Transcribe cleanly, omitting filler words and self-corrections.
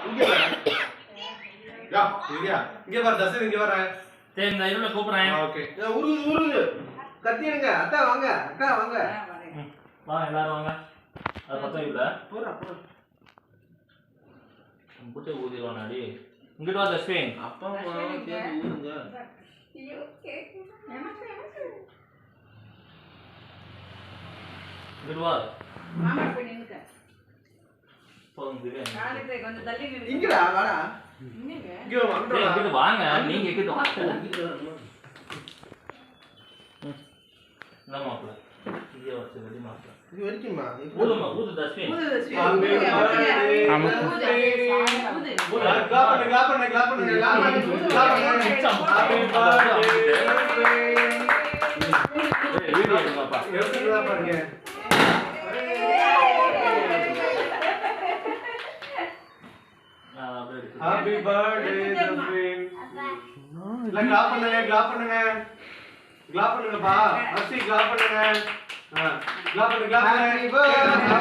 இங்க வா. யா, இங்க வா தசன் இங்க வர. சரி இந்த இருல கூப்பிடுறேன். ஓகே. உருங்க. கத்திடுங்க. அக்கா வாங்க. வா எல்லாரும் வாங்க. அது பத்தம் இல்ல. போறா. புட்டை ஊதிடுவானாடி. இங்கிட்டு வா தஸ்வின். அப்பா அம்மா சேர்ந்து ஊதுங்க. ஐயோ கேக்கு. இங்கிட்டு வா. மாமா போய் நின்னுக்க. போதும் பிரியாணி. காலத்தை கொஞ்சம் தள்ளி நின்னு. இங்கடா வாடா. இங்க. இங்க வாங்கடா. இங்கிட்டு வாங்க. நீங்க இங்கிட்டு வாங்க. என்ன மாப்ள? இங்க வச்சு ரெடி மாப்ள. இது வரைக்குமா? ஊதுமா ஊது தஸ்வின். கிளாப் பண்ணுங்க. வீடியோ எடுங்கப்பா. எடுத்துடா பாருங்க. Happy birthday Thaswin. இல்ல கிளாப் பண்ணுங்க. கிளாப் பண்ணுங்கப்பா. அசி கிளாப் பண்ணுங்க. கிளாப் பண்ணுங்க.